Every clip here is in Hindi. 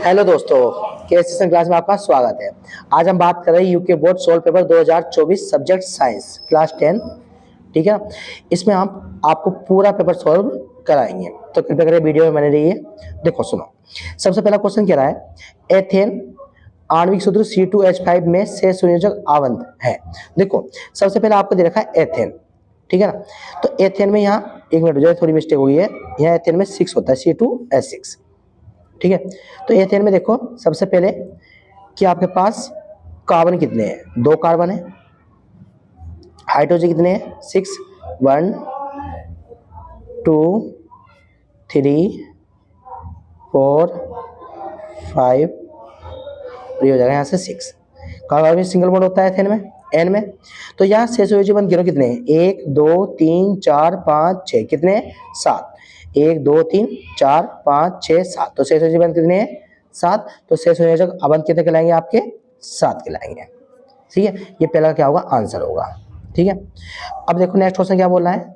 हेलो दोस्तों, के क्लास में आपका स्वागत है। आज हम बात कर रहे हैं UK board solve paper 2024 subject science class 10। ठीक है, इसमें हम आपको पूरा पेपर सोल्व कराएंगे, तो कृपया करके वीडियो में बने रहिए। देखो सुनो, सबसे पहला क्वेश्चन क्या रहा है, एथेन आणविक सूत्र C2H5 में से संयोजक आवंत है। देखो सबसे पहले आपको दे रखा है एथेन, ठीक है ना। तो एथेन में यहाँ एक मिनट हो जाए, थोड़ी मिस्टेक हुई है, यहाँ एथेन में 6 होता है C2H6, ठीक है। तो एथेन में देखो सबसे पहले कि आपके पास कार्बन कितने हैं, 2 कार्बन है। हाइड्रोजन कितने हैं, 6, 1 2 3 4 5, ये हो जाएगा यहाँ से 6। कार्बन में सिंगल बॉन्ड होता है एथेन में, एन में। तो यहाँ शेष बंद गिनो कितने हैं, 1 2 3 4 5 6, कितने 7, 1 2 3 4 5 6 7। तो शेष बंद कितने हैं, 7। तो शेष संयोजक अबंध कितने कहलाएंगे, आपके 7 कहलाएंगे। ठीक है, ये पहला क्या होगा, आंसर होगा। ठीक है, अब देखो नेक्स्ट क्वेश्चन क्या बोल रहा है,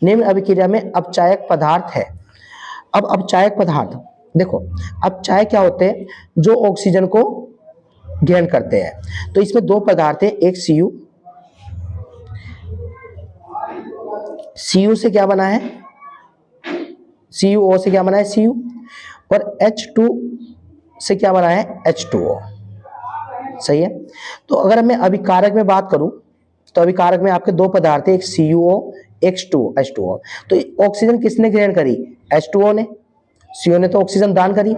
निम्न अभिक्रिया में अपचायक पदार्थ है। अब अपचायक पदार्थ देखो, अपचायक क्या होते हैं, जो ऑक्सीजन को ग्रहण करते हैं। तो इसमें 2 पदार्थ है, एक Cu से क्या बना है, CuO से क्या बना है Cu, और H2 से क्या बना है H2O। सही है। तो अगर मैं अभिकारक में बात करूं, तो अभिकारक में आपके 2 पदार्थ है, एक CuO एक H2O। तो ऑक्सीजन किसने ग्रहण करी, H2O ने। CO ने तो ऑक्सीजन दान करी,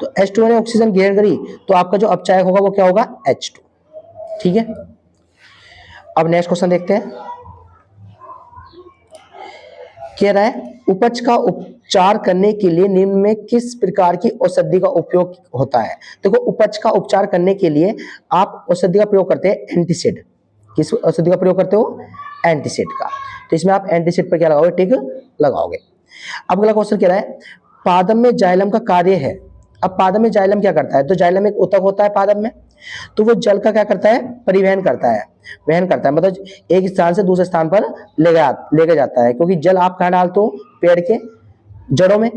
तो H2O ने ऑक्सीजन ग्रहण करी, तो आपका जो अपचायक होगा वो क्या होगा, H2। ठीक है, अब नेक्स्ट क्वेश्चन देखते हैं। कह रहा है उपज का उपचार करने के लिए निम्न में किस प्रकार की औषधि का उपयोग होता है। देखो उपज का उपचार करने के लिए आप औषधि का प्रयोग करते हैं एंटीसिड। किस औषधि का प्रयोग करते हो, एंटीसिड का। तो इसमें आप एंटीसिड पर क्या लगाओगे, टिक लगाओगे। अब अगला क्वेश्चन कह रहा है पादप में जाइलम का कार्य है। अब पादप में जाइलम क्या करता है, तो जाइलम एक ऊतक होता है पादप में, तो वो जल का क्या करता है, परिवहन करता है, वहन करता है, मतलब एक स्थान से दूसरे स्थान पर लेके जाता है। क्योंकि जल आप कहाँ डालते हो, पेड़ के जड़ों में,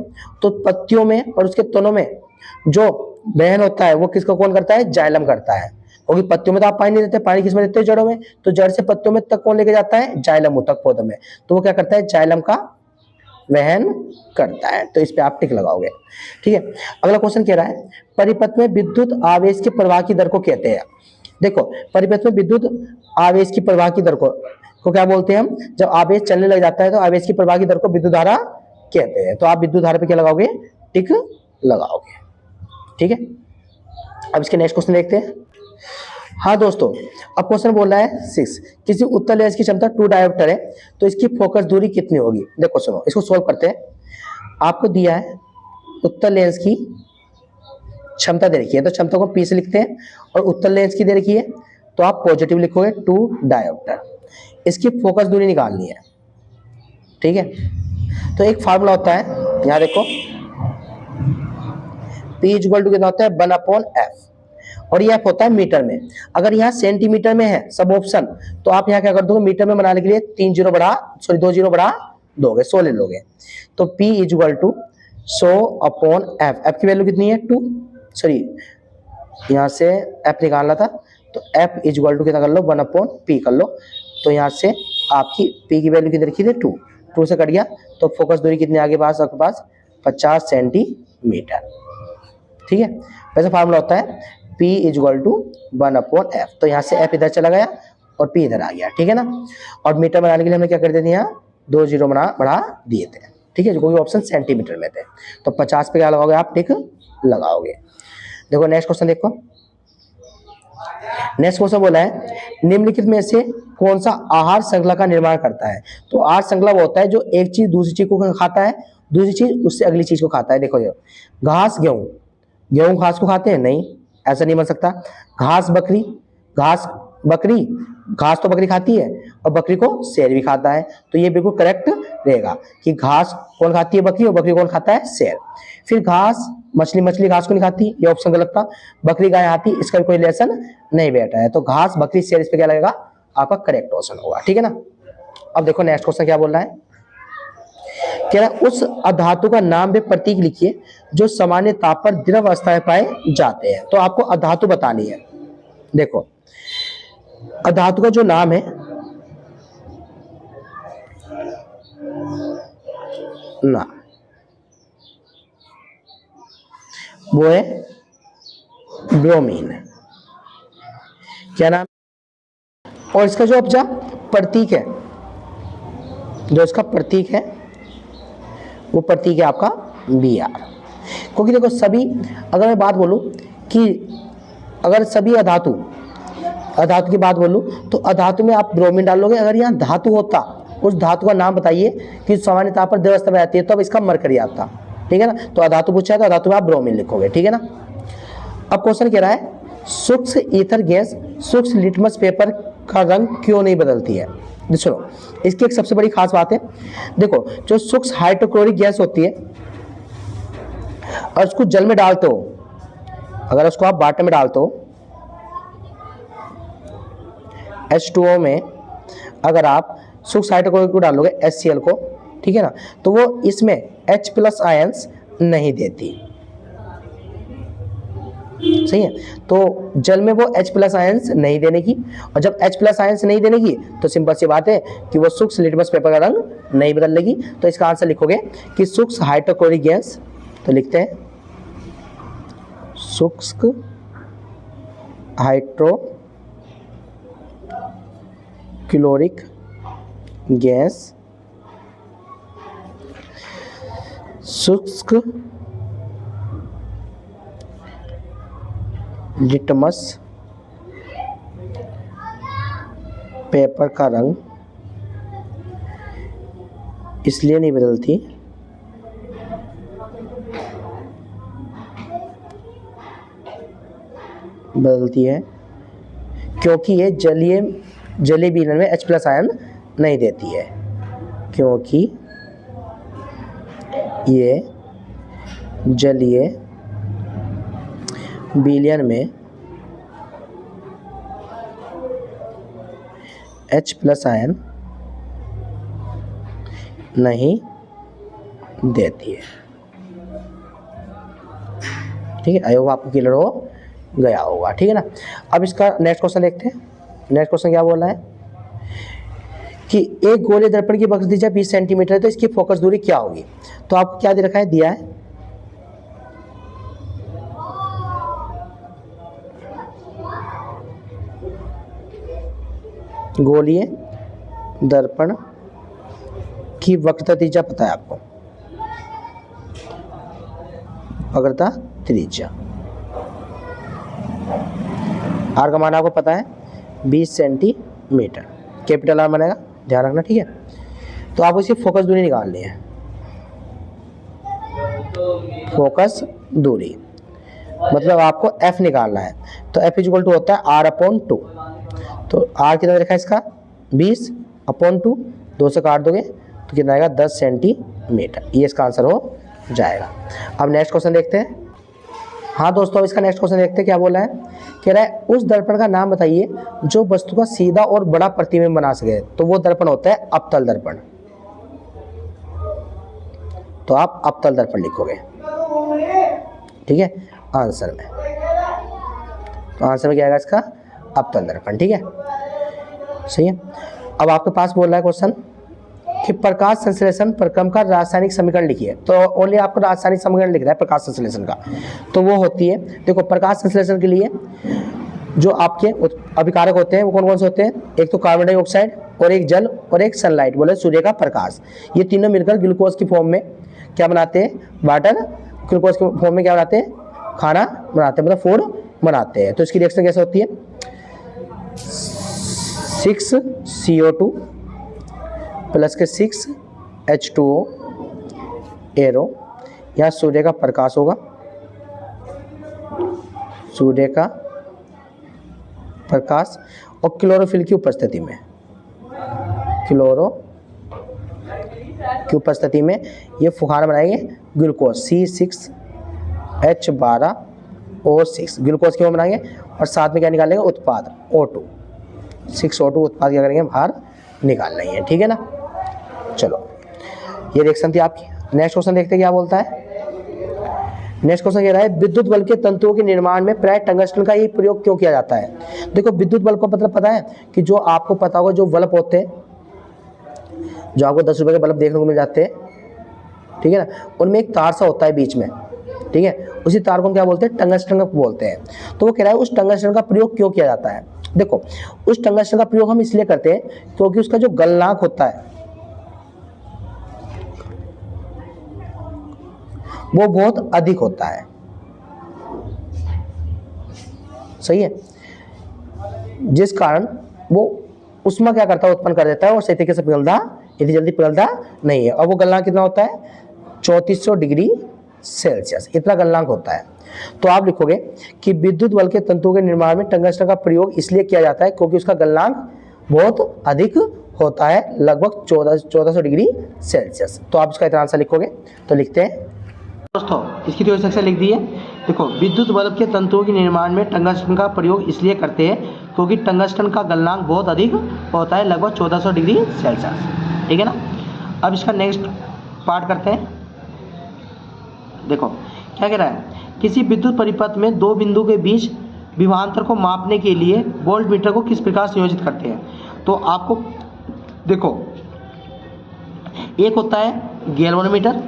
तो पत्तियों में और उसके तनों में जो वहन होता है वो किसका कौन करता है, जाइलम करता है। क्योंकि पत्तियों में तो आप पानी नहीं देते, पानी किसमें देते हो, जड़ों में। तो जड़ से पत्तियों में तक कौन लेके जाता है, जाइलम ऊतक पौधे में। तो वो क्या करता है, जाइलम का वहन करता है। तो इस पे आप टिक लगाओगे। ठीक है, अगला क्वेश्चन कह रहा है परिपथ में विद्युत आवेश के प्रवाह की दर को कहते हैं। देखो परिपथ में विद्युत आवेश की प्रवाह की दर को क्या बोलते हैं हम, जब आवेश चलने लग जाता है तो आवेश की प्रवाह की दर को विद्युत धारा कहते हैं। तो आप विद्युत धारा पे क्या लगाओगे, टिक लगाओगे। ठीक है, अब इसके नेक्स्ट क्वेश्चन देखते हैं। हाँ दोस्तों, अब क्वेश्चन बोल रहा है 6, किसी उत्तल लेंस की क्षमता 2 डायोप्टर है, तो इसकी फोकस दूरी कितनी होगी। देखो सुनो, इसको सोल्व करते हैं। आपको दिया है उत्तल लेंस की क्षमता दे रखी है, तो क्षमता को P से लिखते हैं, और उत्तल लेंस की दे रखी है तो आप पॉजिटिव लिखोगे 2 डायोप्टर। इसकी फोकस दूरी निकालनी है। ठीक है, तो एक फार्मूला होता है, यहां देखो P = कितना होता है, 1/f, और ये F होता है मीटर में। अगर यहाँ सेंटीमीटर में है सब ऑप्शन, तो आप यहाँ क्या कर दोगे, मीटर में बनाने के लिए 2 जीरो बढ़ा दोगे, 100 ले लोगे। तो P = 100/f। F की वैल्यू कितनी है, 2, सॉरी यहाँ से F निकालना था, तो F = कितना कर लो, 1/P कर लो। तो यहाँ से आपकी P की वैल्यू कितनी रखी थी, 2 से कट गया, तो फोकस दूरी कितनी आगे पास, आपके पास 50 सेंटीमीटर। ठीक है, वैसे फार्मूला होता है P = 1/f। तो यहाँ से F इधर चला गया और P इधर आ गया। ठीक है ना, और मीटर बनाने के लिए हमने क्या कर दिया था, यहाँ 2 जीरो बढ़ा दिए थे। ठीक है, जो कोई ऑप्शन सेंटीमीटर में थे। तो 50 पे क्या लगाओगे, आप टिक लगाओगे। देखो नेक्स्ट क्वेश्चन देखो, नेक्स्ट क्वेश्चन बोला है निम्नलिखित में से कौन सा आहार श्रृंखला का निर्माण करता है। तो आहार श्रृंखला वो होता है जो एक चीज दूसरी चीज को खाता है, दूसरी चीज उससे अगली चीज को खाता है। देखो घास गेहूं घास को खाते हैं, नहीं, ऐसा नहीं बन सकता। घास बकरी घास तो बकरी खाती है, और बकरी को शेर भी खाता है। तो ये बिल्कुल करेक्ट रहेगा कि घास कौन खाती है, बकरी, और बकरी कौन खाता है, शेर। फिर घास मछली घास को नहीं खाती, ये ऑप्शन गलत था। बकरी गाय आती, इसका कोई रिलेशन नहीं बैठा है। तो घास बकरी शेर, इस पे क्या लगेगा, आपका करेक्ट ऑप्शन होगा। ठीक है ना। अब देखो नेक्स्ट क्वेश्चन क्या बोल रहा है, कह रहा है उस अधातु का नाम व प्रतीक लिखिए जो सामान्य ताप पर द्रव अवस्था में पाए जाते हैं। तो आपको अधातु बतानी है। देखो अधातु का जो नाम है ना, वो है ब्रोमीन। क्या नाम? और इसका जो अपजा प्रतीक है, जो इसका प्रतीक है वो प्रतीक है आपका Br। क्योंकि देखो सभी, अगर मैं बात बोलूं कि अगर सभी अधातु की बात बोलूं तो अधातु में आप ब्रोमीन डालोगे। अगर यहाँ धातु होता, उस धातु का नाम बताइए कि सामान्य ताप पर द्रव अवस्था में आती है, तो अब इसका मरकरी आता। ठीक है ना। तो अधातु पूछा है तो अधातु में आप ब्रोमीन लिखोगे। ठीक है ना। अब क्वेश्चन कह रहा है सूक्ष्म ईथर गैस सूक्ष्म लिटमस पेपर का रंग क्यों नहीं बदलती है। सुनो, इसकी एक सबसे बड़ी खास बात है। देखो जो सूक्ष्म हाइड्रोक्लोरिक गैस होती है और उसको जल में डालते हो, अगर उसको आप वाटर में डालते हो H2O में, अगर आप सूक्ष्म हाइड्रोक्लोरिक को डालोगे HCl को, ठीक है ना, तो वो इसमें H+ आयंस नहीं देती। सही है। तो जल में वो H+ आयंस नहीं देने की, और जब H+ आयंस नहीं देने की तो सिंपल सी बात है कि वो सूक्ष्म लिटमस पेपर का रंग नहीं बदल लेगी। तो इसका आंसर लिखोगे कि सूक्ष्म हाइड्रोक्लोरिक गैस, तो लिखते हैं सूक्ष्म हाइड्रोक्लोरिक गैस शुष्क लिटमस पेपर का रंग इसलिए नहीं बदलती है क्योंकि ये जलीय विलयन में H+ आयन नहीं देती है, क्योंकि ये जलीय विलयन में H+ आयन नहीं देती है। ठीक है, आई होप आपको क्लियर हो गया होगा। ठीक है ना। अब इसका नेक्स्ट क्वेश्चन देखते हैं। नेक्स्ट क्वेश्चन क्या बोल रहा है कि एक गोले दर्पण की वक्र त्रिज्या 20 सेंटीमीटर है, तो इसकी फोकस दूरी क्या होगी। तो आपको क्या दे रखा है, दिया है गोलीय दर्पण की वक्रता त्रिज्या पता है आपको, वक्रता त्रिज्या आर का मान आपको पता है 20 सेंटीमीटर, कैपिटल आर बनेगा, ध्यान रखना। ठीक है। तो आपको इसकी फोकस दूरी निकालनी है। फोकस दूरी मतलब आपको F निकालना है। तो F = होता है R/2। तो R कितना रखा है इसका 20/2, 2 से काट दोगे तो कितना आएगा 10 सेंटीमीटर। ये इसका आंसर हो जाएगा। अब नेक्स्ट क्वेश्चन देखते हैं। हाँ दोस्तों, अब इसका नेक्स्ट क्वेश्चन देखते हैं क्या बोला है। कह रहा है उस दर्पण का नाम बताइए जो वस्तु का सीधा और बड़ा प्रतिबिंब बना सके। तो वो दर्पण होता है अवतल दर्पण। तो आप अवतल दर्पण लिखोगे। ठीक है, आंसर में। तो आंसर में क्या आएगा इसका, अवतल दर्पण। ठीक है, सही है। अब आपके पास बोल रहा है क्वेश्चन कि प्रकाश संश्लेषण प्रक्रम का रासायनिक समीकरण लिखिए। तो ओनली आपको रासायनिक समीकरण लिख रहा है प्रकाश संश्लेषण का। तो वो होती है, देखो प्रकाश संश्लेषण के लिए जो आपके अभिकारक होते हैं वो कौन कौन से होते हैं, एक तो कार्बन डाइऑक्साइड और एक जल और एक सनलाइट, बोले सूर्य का प्रकाश। ये तीनों मिलकर ग्लूकोज की फॉर्म में क्या बनाते हैं, वाटर। ग्लूकोज के फॉर्म में क्या बनाते हैं, खाना बनाते हैं, मतलब फूड बनाते हैं। तो इसकी रिएक्शन कैसे होती है, 6CO2 प्लस के 6H2O एरो। यहाँ सूर्य का प्रकाश होगा, सूर्य का प्रकाश और क्लोरोफिल की उपस्थिति में, क्लोरो की उपस्थिति में ये फुहारा बनाएंगे ग्लूकोज C6H12O6 ग्लूकोज क्यों बनाएंगे, और साथ में क्या निकालेंगे, उत्पाद O2, 6O2 उत्पाद क्या करेंगे, बाहर निकालना ही है। ठीक है ना। चलो, ये रिएक्शन थी आपकी। नेक्स्ट क्वेश्चन देखते हैं क्या बोलता है। नेक्स्ट क्वेश्चन कह रहा है विद्युत बल के तंतुओं के निर्माण में प्राय टंगस्टन का ही प्रयोग क्यों किया जाता है। देखो विद्युत बल को मतलब पता है कि जो आपको पता होगा जो बल्ब होते हैं, जो आपको 10 रुपए के बल्ब देखने को मिल जाते हैं, ठीक है ना, उनमें एक तार सा होता है बीच में, ठीक है, उसी तार को हम क्या बोलते हैं, टंगस्टन बोलते हैं। तो वो कह रहा है उस टंगस्टन का प्रयोग क्यों किया जाता है। देखो उस टंगस्टन का प्रयोग हम इसलिए करते हैं क्योंकि उसका जो गलनांक होता है वो बहुत अधिक होता है, सही है, जिस कारण वो उष्मा क्या करता है, उत्पन्न कर देता है और सही तरीके से पिघलता, इतनी जल्दी पिघलता नहीं है। और वो गलनांक कितना होता है, 3400 डिग्री सेल्सियस, इतना गलनांक होता है। तो आप लिखोगे कि विद्युत बल के तंतुओं के निर्माण में टंगस्टन का प्रयोग इसलिए किया जाता है क्योंकि उसका गलनांक बहुत अधिक होता है, लगभग 1400 डिग्री सेल्सियस। तो आप इसका इतना आंसर लिखोगे, तो लिखते हैं दोस्तों, इसकी थ्योरी सेक्शन लिख दी है। देखो विद्युत बल्ब के तंतुओं के निर्माण में टंगस्टन का प्रयोग इसलिए करते हैं क्योंकि टंगस्टन का गलनांक बहुत अधिक होता है, लगभग 1400 डिग्री सेल्सियस, ठीक है ना। अब इसका नेक्स्ट पार्ट करते हैं। देखो क्या कह रहा है, किसी विद्युत परिपथ में दो बिंदु के बीच विभवांतर को मापने के लिए वोल्ट मीटर को किस प्रकार संयोजित करते हैं। तो आपको देखो एक होता है गैल्वेनोमीटर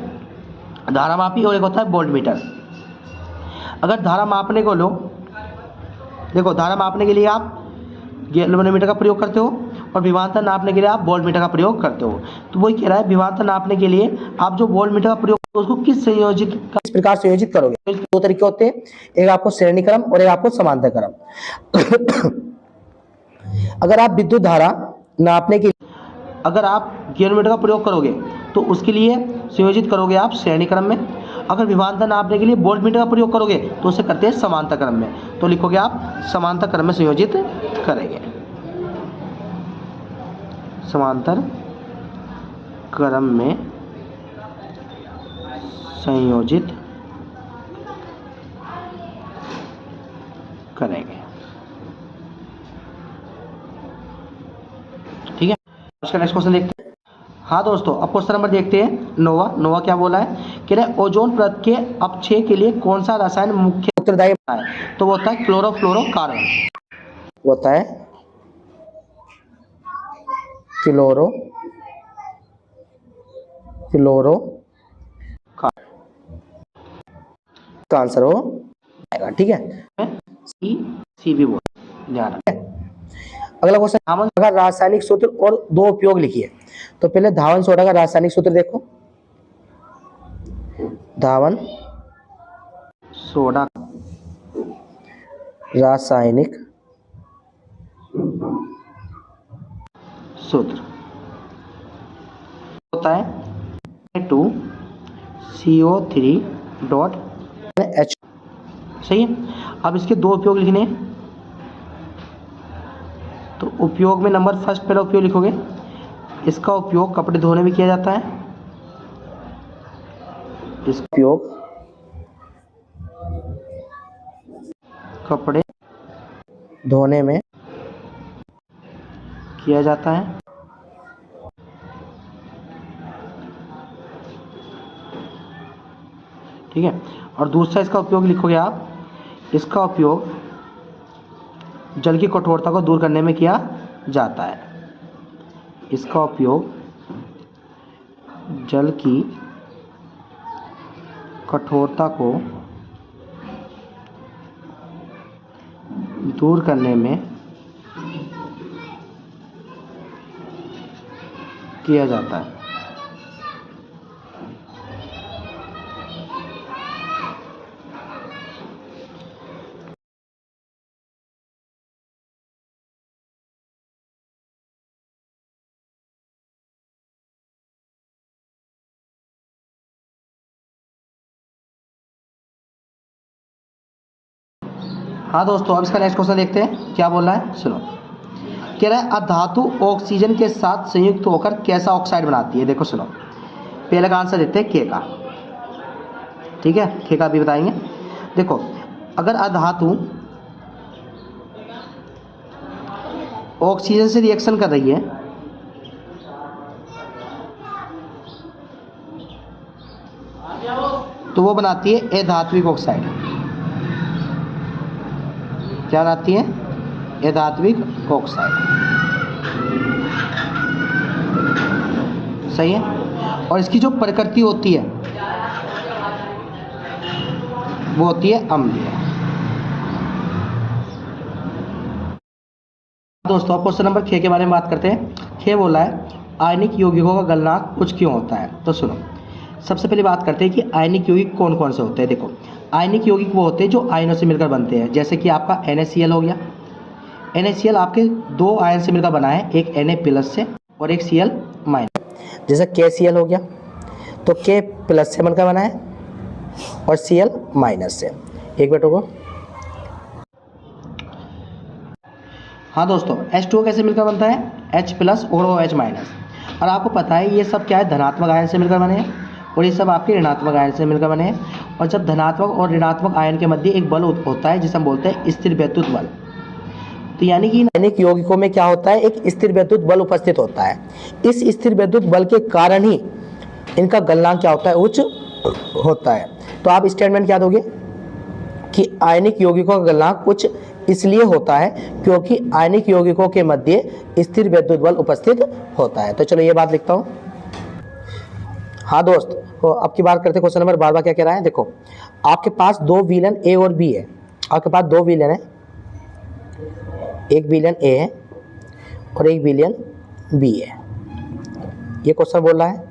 धारा मापी और एक होता है वोल्ट मीटर। अगर धारा मापने को लो, देखो धारा मापने के लिए आप गैल्वेनोमीटर का प्रयोग करते हो और विभवांतर नापने के लिए आप वोल्ट मीटर का प्रयोग करते हो। तो वही कह रहा है विभवांतर नापने के लिए आप जो वोल्ट मीटर का प्रयोग उसको किस प्रकार संयोजित करोगे। दो तरीके होते हैं, एक आपको श्रेणी क्रम और एक आपको समांतर क्रम। अगर आप विद्युत धारा नापने के अगर आप गैल्वेनोमीटर का प्रयोग करोगे तो उसके लिए संयोजित करोगे आप श्रेणी क्रम में। अगर विभवांतर नापने के लिए वोल्ट मीटर का प्रयोग करोगे तो उसे करते हैं समांतर क्रम में। तो लिखोगे आप समांतर क्रम में संयोजित करेंगे, समांतर क्रम में संयोजित करेंगे, ठीक है। उसका नेक्स्ट क्वेश्चन देखते हैं। हाँ दोस्तों, अब क्वेश्चन नंबर देखते हैं। नोवा क्या बोला है, कह रहे ओजोन परत के अपक्षय के लिए कौन सा रसायन मुख्य उत्तरदायी होता है। तो वो होता है क्लोरोफ्लोरोकार्बन, होता है क्लोरो का आंसर हो जाएगा, ठीक है। सी भी बोल ध्यान रखें। अगला क्वेश्चन, धावन सोडा का रासायनिक सूत्र और दो उपयोग लिखिए। तो पहले धावन सोडा का रासायनिक सूत्र देखो, धावन सोडा रासायनिक सूत्र होता है 2CO3.H, सही है। अब इसके दो उपयोग लिखने हैं। तो उपयोग में नंबर फर्स्ट पहला उपयोग लिखोगे, इसका उपयोग कपड़े धोने में किया जाता है, इसका उपयोग कपड़े धोने में किया जाता है, ठीक है। और दूसरा इसका उपयोग लिखोगे आप, इसका उपयोग जल की कठोरता को दूर करने में किया जाता है, इसका उपयोग जल की कठोरता को दूर करने में किया जाता है। हाँ दोस्तों, अब इसका नेक्स्ट क्वेश्चन देखते हैं क्या बोल रहा है, सुनो। कह रहा है अधातु ऑक्सीजन के साथ संयुक्त होकर कैसा ऑक्साइड बनाती है। देखो सुनो, पहले का आंसर देते हैं के का, ठीक है, के का भी बताएंगे। देखो अगर अधातु ऑक्सीजन से रिएक्शन कर रही है तो वो बनाती है एधात्विक ऑक्साइड। क्या बनाती है? एधात्विक ऑक्साइड। सही है। और इसकी जो प्रकृति होती है वो होती है अम्लीय। दोस्तों अब क्वेश्चन नंबर 6 के बारे में बात करते हैं। 6 बोला है आयनिक यौगिकों का गलनांक कुछ क्यों होता है। तो सुनो, सबसे पहले बात करते हैं कि आयनिक यौगिक कौन कौन से होते हैं। देखो, आयनिक यौगिक वो होते हैं जो आयनों से मिलकर बनते हैं, जैसे कि आपका NaCl हो गया। NaCl आपके 2 आयन से मिलकर बना है, एक Na+ से और एक Cl-। जैसे KCl हो गया, तो K+ से बनकर बना है और Cl- से। एक मिनट को। हाँ दोस्तों, H2O कैसे मिलकर बनता है? H+ और OH-। और आपको पता है ये सब क्या है? धनात्मक आयन से मिलकर बने हैं और ये सब आपके ऋणात्मक आयन से मिलकर बने हैं। और जब धनात्मक और ऋणात्मक आयन के मध्य एक बल होता है जिसे हम बोलते हैं स्थिर वैद्युत बल, तो यानी कि आयनिक यौगिकों में क्या होता है? एक स्थिर वैद्युत बल उपस्थित होता है। इस स्थिर वैद्युत बल के कारण ही इनका गलनांक क्या होता है? उच्च होता है। तो आप स्टेटमेंट क्या दोगे कि आयनिक यौगिकों का गलनांक उच्च इसलिए होता है क्योंकि आयनिक यौगिकों के मध्य स्थिर वैद्युत बल उपस्थित होता है। तो चलो ये बात लिखता हूं। हाँ दोस्त, तो अब की बात करते हैं क्वेश्चन नंबर 12 क्या कह रहा है। देखो, आपके पास 2 विलन A और B है। आपके पास 2 विलन है, एक विलन A है और एक विलन B है। ये क्वेश्चन बोल रहा है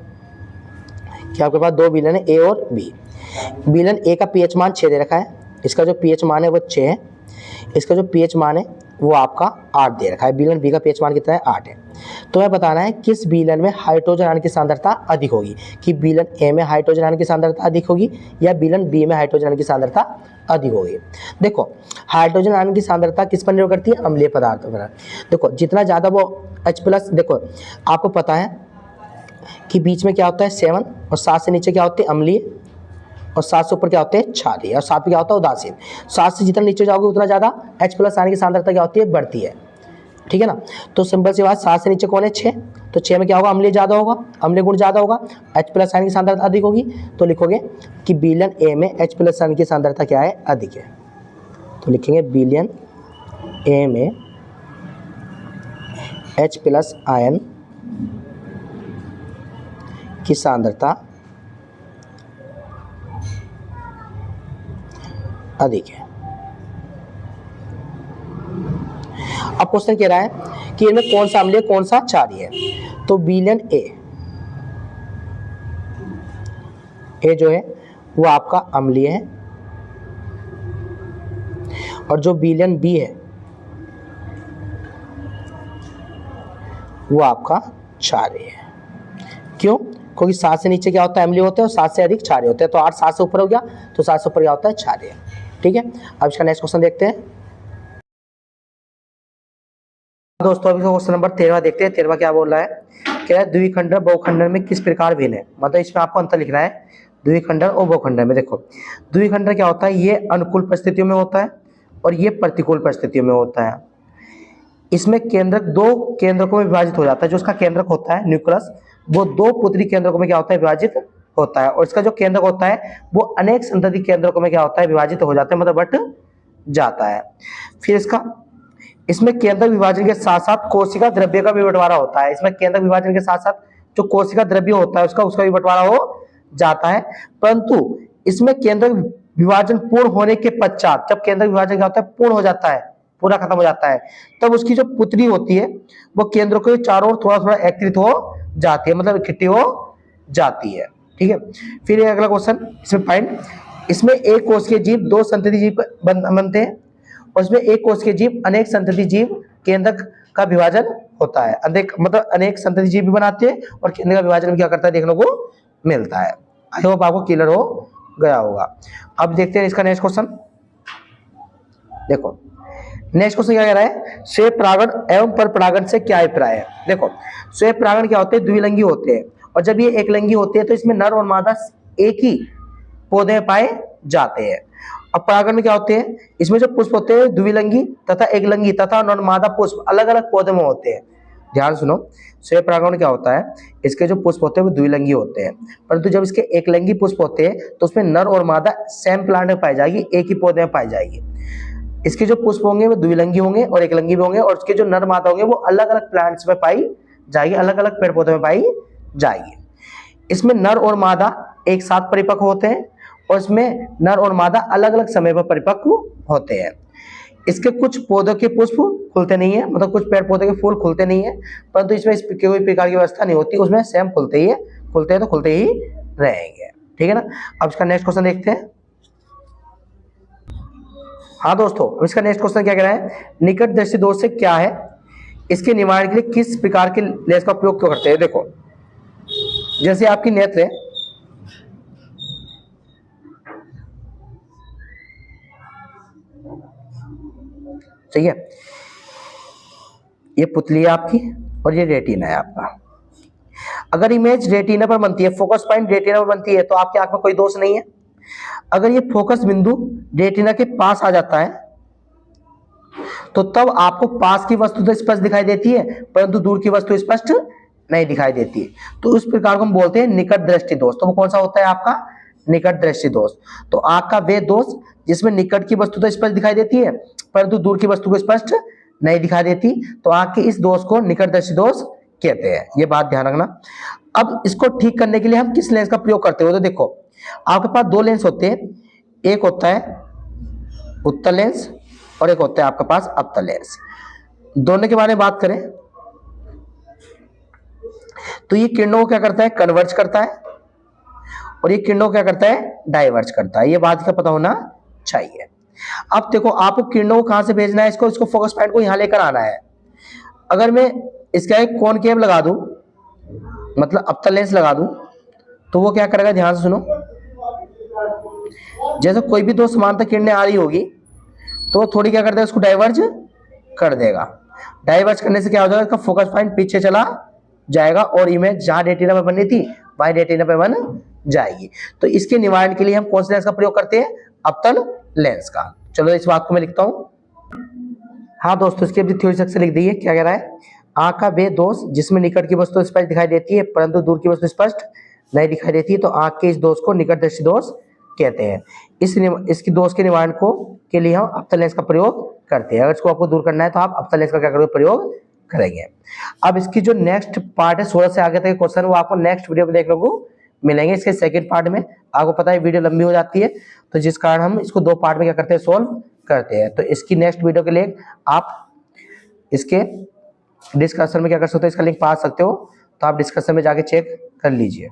कि आपके पास 2 विलन है A और B। विलन A का pH मान 6 दे रखा है, इसका जो pH मान है वो 6 है, इसका जो pH मान है वो आपका 8 दे रखा है। विलन B का pH मान कितना है? 8 है। तो हमें बताना है किस विलन में हाइड्रोजन आयन की सांद्रता अधिक होगी, कि विलन A में हाइड्रोजन आयन की सांद्रता अधिक होगी या विलन B में हाइड्रोजन आयन की सांद्रता अधिक होगी। देखो, हाइड्रोजन आयन की सांद्रता किस पर निर्भर करती है? अम्लीय पदार्थों पर। देखो, जितना ज़्यादा वो H+, देखो आपको पता है कि बीच में क्या होता है? 7 और 7 से नीचे क्या होते हैं? अम्लीय, और 7 से ऊपर क्या होते हैं? क्षारीय, और 7 पे क्या होता है? उदासीन। 7 से जितना नीचे जाओगे उतना ज़्यादा H+ आयन की सांद्रता क्या होती है? बढ़ती है। ठीक है ना। तो सिंपल सी बात, 7 से नीचे कौन है? 6। तो 6 में क्या होगा? अम्लीय ज़्यादा होगा, अम्लीय गुण ज़्यादा होगा, H+ आयन की सांद्रता अधिक होगी। तो लिखोगे कि विलन A में H+ आयन की सांद्रता क्या है? अधिक है। तो लिखेंगे विलन A में H+ आयन की सांद्रता अधिक है। अब क्वेश्चन कह रहा है कि इनमें कौन सा अम्लीय कौन सा क्षारीय है। तो विलन ए जो है वो आपका अम्लीय है और जो विलन बी है वो आपका क्षारीय है। क्यों? क्योंकि 7 से नीचे क्या होता है? अम्लीय होते हैं और 7 से अधिक क्षारीय होते हैं। तो 8 7 से ऊपर हो गया, तो 7 से ऊपर क्या होता है? क्षारीय। ठीक है, अब इसका नेक्स्ट क्वेश्चन देखते हैं दोस्तों। अभी क्वेश्चन नंबर 13 देखते हैं। 13 क्या बोल रहा है? कह रहा है द्विखंडर बहुखंडर में किस प्रकार भिन्न है। मतलब इसमें आपको अंतर लिखना है द्विखंडर और बहुखंडर में। देखो, द्विखंडर क्या होता है? ये अनुकूल परिस्थितियों में होता है और ये प्रतिकूल परिस्थितियों में होता है। इसमें केंद्रक 2 केंद्रकों में विभाजित हो जाता है। जो उसका केंद्रक होता है न्यूक्लियस, वो 2 पुत्री केंद्रकों में क्या होता है? विभाजित होता है। और इसका जो केंद्रक होता है वो अनेक संतति केंद्रकों में क्या होता है? विभाजित हो जाता है, मतलब बट जाता है। फिर इसमें केंद्रक विभाजन के साथ साथ कोशिका द्रव्य का भी बंटवारा होता है। इसमें केंद्रक विभाजन के साथ साथ जो कोशिका द्रव्य होता है उसका भी बंटवारा हो जाता है। परंतु इसमें केंद्रक विभाजन पूर्ण होने के पश्चात, जब केंद्रक विभाजन क्या होता है? पूर्ण हो जाता है, पूरा खत्म हो जाता है, तब उसकी जो पुत्री होती है वो केंद्र के चारों ओर थोड़ा थोड़ा एकत्रित हो जाती है, मतलब इकट्ठी हो जाती है। ठीक है, फिर अगला क्वेश्चन इसमें पॉइंट, इसमें एक कोशिकीय जीव 2 संतति जीव बनते हैं और इसमें एक कोशिकीय जीव अनेक संतति जीव केंद्रक का विभाजन होता है। अनेक संतति जीव भी बनाते हैं और केंद्र का विभाजन क्या करता है? देखने को मिलता है। आई होप आपको क्लियर हो गया होगा। अब देखते हैं इसका नेक्स्ट क्वेश्चन। देखो, नेक्स्ट क्वेश्चन क्या कह रहा है? स्वेय परागण एवं पर परागण से क्या अभिप्राय है। देखो, स्वेय परागण क्या होते हैं? द्विलिंगी होते हैं, और जब ये एकलिंगी होते हैं तो इसमें नर और मादा एक ही पौधे में पाए जाते हैं। अब परागण में क्या होते हैं? इसमें जो पुष्प होते हैं द्विलिंगी तथा एकलिंगी तथा नर मादा पुष्प अलग अलग पौधे में होते हैं। ध्यान सुनो, स्वयं परागण क्या होता है, इसके जो पुष्प होते हैं वो द्विलिंगी होते हैं, परंतु जब इसके एकलिंगी पुष्प होते हैं तो उसमें नर और मादा सेम प्लांट में पाई जाएगी, एक ही पौधे में पाई जाएगी। इसके जो पुष्प होंगे वो द्विलिंगी होंगे और एकलिंगी भी होंगे, और उसके जो नर मादा होंगे वो अलग अलग प्लांट्स में पाई जाएगी, अलग अलग पेड़ पौधे में पाई जाएगी। इसमें नर और मादा एक साथ परिपक्व होते हैं और इसमें नर और मादा अलग अलग समय पर परिपक्व होते हैं। इसके कुछ पौधों के पुष्प खुलते नहीं है, मतलब कुछ पेड़ पौधे के फूल खुलते नहीं है, परंतु इसमें कोई प्रकार की व्यवस्था नहीं होती, उसमें सेम खुलते ही है, खुलते हैं तो खुलते ही रहेंगे। ठीक है ना। अब इसका नेक्स्ट क्वेश्चन देखते हैं। हाँ दोस्तों, अब इसका नेक्स्ट क्वेश्चन क्या कह रहा है, निकट दृष्टि दोष से क्या है, इसके निवारण के लिए किस प्रकार के लेंस का उपयोग क्यों करते हैं। देखो, जैसे आपकी नेत्र है, ठीक है, ये पुतली है आपकी और ये रेटिना है आपका। अगर इमेज रेटिना पर बनती है, फोकस पॉइंट रेटिना पर बनती है, तो आपकी आंख में कोई दोष नहीं है। अगर ये फोकस बिंदु रेटिना के पास आ जाता है तो तब आपको पास की वस्तु तो स्पष्ट दिखाई देती है, परंतु दूर की वस्तु स्पष्ट नहीं दिखाई देती है। तो उस प्रकार को हम बोलते हैं निकट दृष्टि दोष। तो वो कौन सा होता है आपका, निकट दृष्टि दोष। तो आंख का वे दोष जिसमें निकट की वस्तु तो स्पष्ट दिखाई देती है परंतु दूर की वस्तु को स्पष्ट नहीं दिखाई देती, तो आंख के इस दोष को निकट दृष्टि दोष कहते हैं। ये बात ध्यान रखना। अब इसको ठीक करने के लिए हम किस लेंस का प्रयोग करते हो, तो देखो आपके पास दो लेंस होते हैं, एक होता है उत्तल लेंस और एक होता है आपके पास अवतल लेंस। दोनों के बारे में बात करें तो ये किरणों को क्या करता है, कन्वर्ज करता है, और ये किरणों को क्या करता है, डाइवर्ज करता है। ये बात का पता होना चाहिए। अब देखो आपको किरणों को कहां से भेजना है, इसको फोकस पॉइंट को यहां लेकर आना है। अगर मैं इसका एक कॉनकेव लगा दूं, मतलब अवतल लेंस लगा दूं, तो वो क्या करेगा, ध्यान से सुनो। जैसे कोई भी दो समांतर किरणें आ रही होगी तो थोड़ी क्या कर देगा, उसको डाइवर्ज कर देगा। डाइवर्ज करने से क्या हो जाएगा, इसका फोकस पॉइंट पीछे चला जाएगा और इमेज जहां रेटिना पे बननी थी वहीं रेटिना पे बन जाएगी। तो इसके निवारण के लिए हम कौन से लेंस का प्रयोग करते हैं, अवतल लेंस का। चलो इस बात को मैं लिखता हूं। हाँ दोस्तों, इसकी अपनी थ्योरी सेक्शन लिख दी है। क्या कह रहा है, आंख का वे दोष जिसमें निकट की वस्तु स्पष्ट दिखाई देती है परंतु दूर की वस्तु स्पष्ट नहीं दिखाई देती, तो आंख के इस दोष को निकट दृष्टि दोष कहते हैं। इसकी दोष के निवारण को के लिए हम अवतल लेंस का प्रयोग करते हैं। अगर इसको आपको दूर करना है तो आप अवतल लेंस का क्या करोगे, प्रयोग करेंगे। अब इसकी जो नेक्स्ट पार्ट है 16 से आगे तक के क्वेश्चन, वो आपको नेक्स्ट वीडियो में देखने को मिलेंगे। इसके सेकंड पार्ट में आपको पता है वीडियो लंबी हो जाती है, तो जिस कारण हम इसको दो पार्ट में क्या करते हैं, सोल्व करते हैं। तो इसकी नेक्स्ट वीडियो के लिए आप इसके डिस्कशन में क्या कर सकते हो, इसका लिंक पा सकते हो, तो आप डिस्कशन में जाके चेक कर लीजिए।